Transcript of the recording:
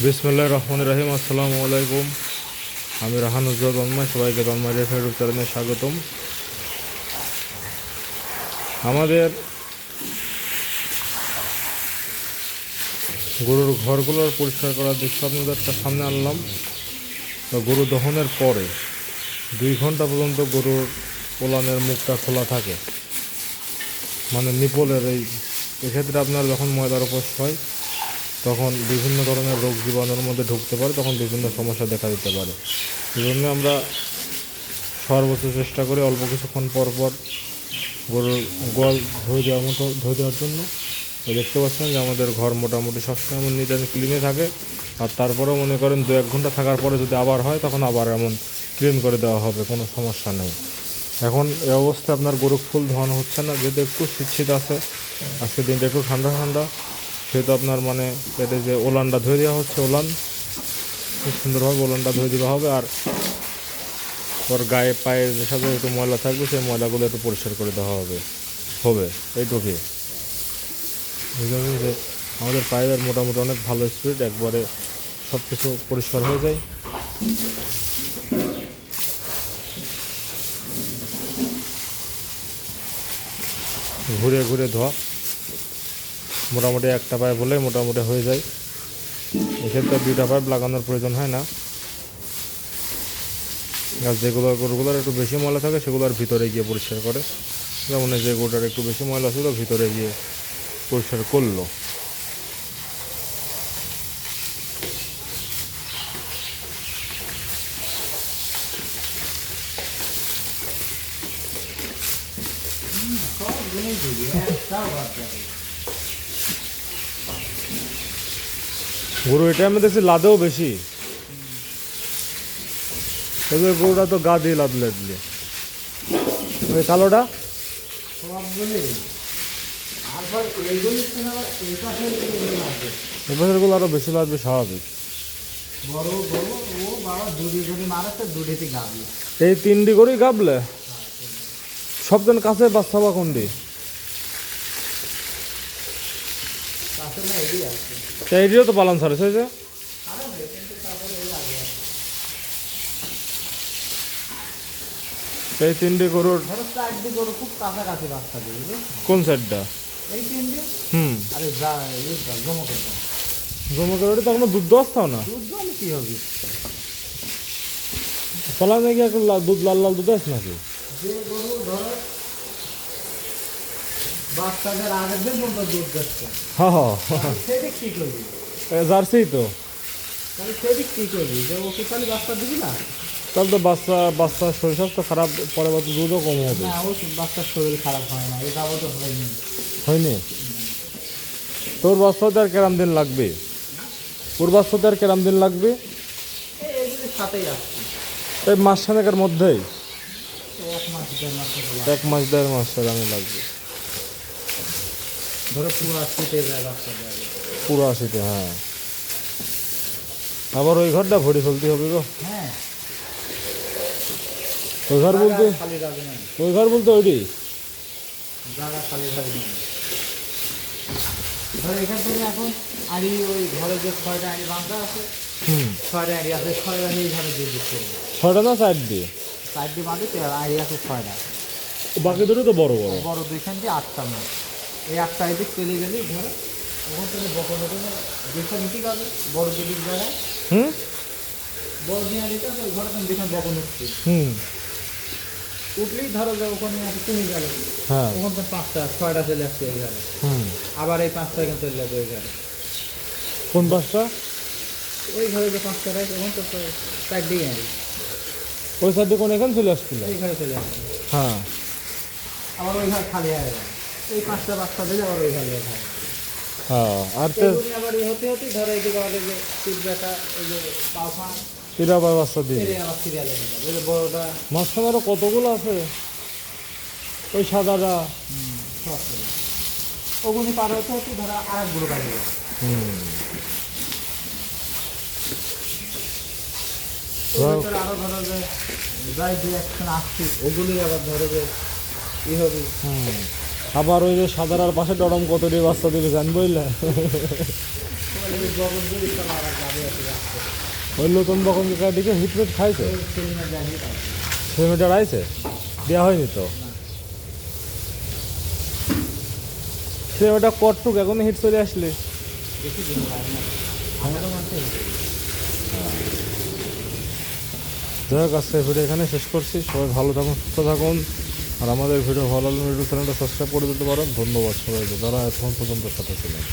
বিসমিল্লাহির রহমানির রহিম। আসসালামু আলাইকুম। আমি রাহান উজ্জ্বল তন্ময়, সবাইকে তন্ময় ইউটিউব চ্যানেলে স্বাগতম। আমাদের গরুর ঘরগুলোর পরিষ্কার করার দৃশ্য আপনাদের সামনে আনলাম। গরু দহনের পরে 2 ঘন্টা পর্যন্ত গরুর পোলানের মুখটা খোলা থাকে, মানে নিপলের এক্ষেত্রে আপনার যখন ময়লার উপস হয় তখন বিভিন্ন ধরনের রোগ জীবাণুর মধ্যে ঢুকতে পারে, তখন বিভিন্ন সমস্যা দেখা দিতে পারে। এই জন্য আমরা সর্বোচ্চ চেষ্টা করি অল্প কিছুক্ষণ পর পর গরুর গোয়াল ধুয়ে দেওয়ার জন্য। দেখতে পাচ্ছেন যে আমাদের ঘর মোটামুটি সবসময় এমন নিট অ্যান্ড ক্লিনে থাকে। আর তারপরেও মনে করেন 2-1 ঘন্টা থাকার পরে যদি আবার হয় তখন আবার এমন ক্লিন করে দেওয়া হবে, কোনো সমস্যা নেই। এখন এই অবস্থায় আপনার গরু ফুল ধোয়ানো হচ্ছে না, যেহেতু একটু শীত আছে, আজকের দিনটা একটু ঠান্ডা ঠান্ডা, সেহেতু আপনার মানে পেটে যে ওলানটা ধুয়ে দেওয়া হচ্ছে, ওলান খুব সুন্দরভাবে ওলানটা ধুয়ে দেওয়া হবে। আর ওর গায়ে পায়ের যে সাথে একটু ময়লা থাকবে সেই ময়লাগুলো একটু পরিষ্কার করে দেওয়া হবে এইটুকুই। বুঝতে যে আমাদের পায়ের মোটামুটি অনেক ভালো স্পিড, একবারে সব কিছু পরিষ্কার হয়ে যায়। ঘুরে ঘুরে ধোয়া, মোটামুটি একটা পাইপ হলে মোটামুটি হয়ে যায়। এক্ষেত্রে 2টা পাইপ লাগানোর প্রয়োজন হয় না। আর যেগুলো গরুগুলোর একটু বেশি ময়লা থাকে সেগুলোর ভিতরে গিয়ে পরিষ্কার করে, যেমন যে গরুটার একটু বেশি ময়লা ছিল ভিতরে গিয়ে পরিষ্কার করলো। গরু এটা আমি দেখছি লাদেও বেশি, তবে গরুটা তো গা দিয়ে লাদলে দিলে। ওই কালোটা এবারেরগুলো আরো বেশি লাগবে, স্বাভাবিক। এই 3টি গরুই গাবলে সবজন কাছে বাচ্চা বা কোনটি? এইটিও তো পালন সারেছে হয়েছে। এই 3টি গরুর খুব কাছাকাছি বাচ্চা দিবে। কোন সাইডটা? এই 3টি। আরে জমা তখন দুধ আসতাও না, দুধ আমি কি হবে? পালান নাকি একটা দুধ লাল লাল দুধ আছে নাকি? যে গরু ধরো বাচ্চাদের আগের দিন পর্যন্ত দুধ দিচ্ছে, হ্যাঁ সেদিক কি করবি? জার্সি তো, তাহলে সেদিক কি করবি? যে ওকে খালি বাচ্চা দিবি না? তাহলে তো বাচ্চার শরীর স্বাস্থ্য খারাপ, পরে বাচ্চা দুধও কম হবে। না, ও বাচ্চার শরীর খারাপ হয় না, এই যাবত হয়নি। হয়নি? তোর বাচ্চাতে আর কেরাম দিন লাগবে? ওর বাচ্চাতে আর কেরাম দিন লাগবে? এইগুলির সাথেই আসছে এই মাসখানেকের মধ্যেই, 1 মাস 1.5 মাস আমি লাগবে ধরো পুরো শীতে যায় বাচ্চা যাবে পুরো 80-তে। হ্যাঁ, আবার ওই ঘরটা ভরি ফেলতে হবে গো। হ্যাঁ, ওই ঘর বলতে খালি যাবে না, ওই ঘর বলতে ওইটি জায়গা খালি যাবে না। ধরো এখান থেকে এখন আড়ি ওই ঘরে যে 6টা আড়ি বাঁধা আছে, 6টা আড়ি আছে, 6টা এই ঘরে দিয়ে দিচ্ছে। 6টা না 4 দিয়ে? 4 দিয়ে বাঁধে, আড়ি আছে 6টা। বাকি দুটো তো বড় বড় বড় দুইখান দিয়ে 8টা মাছ, এই 8টা এদিক চলে গেলেই ধরো ওখান থেকে বকন দুইটা নিতে পারবে বড় দিদির জায়গায়। বড় দিয়ে দিতে ওই ঘরে তুমি দেখেন বকন উঠছে, উঠলেই ধরো যে ওখানে তুমি গেলে, হ্যাঁ, ওখান থেকে 5টা 6টা চলে আসছে এই ঘরে, আবার এই 5টা এখানে চলে যাবে ওই ঘরে। কোন 5টা? ওই ঘরে যে 5টা রয়েছে ওখান তো 4 দিয়ে আনি ওই সাইডে কোন এখানে চলে আসছিল? এই ঘরে চলে আসছে, হ্যাঁ, আবার ওই ঘর খালি হয়ে গেল, এই 5টা বাচ্চা দিলে আবার ওই ঘরে যায়। হ্যাঁ। আর তো আবার হতে হতে ধরো এদিকে আমাদের যে পিঠটা এই যে পাফা এরা আবার বাচ্চা দিয়ে আবার সিরিয়ালে নিয়ে যাবে, বড়টা মাঝখানে আরো কতগুলো আছে ওই সাদাটা। ওগুলি পার হতে হতে ধরো আর এক গুলো কাটবে। আরো ধরো যে যাই যে একখানে আসছি ওগুলি আবার ধরো যে ই হবে। আবার ওই যে সাদার পাশে ডরম কত দিয়ে বাচ্চা দিবে জানবইলে। বগন যদি চলা আর যাবে আছে রাস্তা ওই নতুন বকন কাটিকে হিটমেট খাইছে সেলিনা জানি তাই সিলিন্ডার আইছে দেওয়া হয়নি তো সে ওটা কটটুক এখন হিট চলে আসলে বেশি দিন লাগে না আমারও মানতে যাই হোক আজকে ভিডিও এখানে শেষ করছি সবাই ভালো থাকুন সুস্থ থাকুন আর আমাদের ভিডিও ভালো লাগলে ইউটিউব চ্যানেলটা সাবস্ক্রাইব করে দিতে পারেন ধন্যবাদ সবাইকে যারা এখন পর্যন্ত সাথে ছিলেন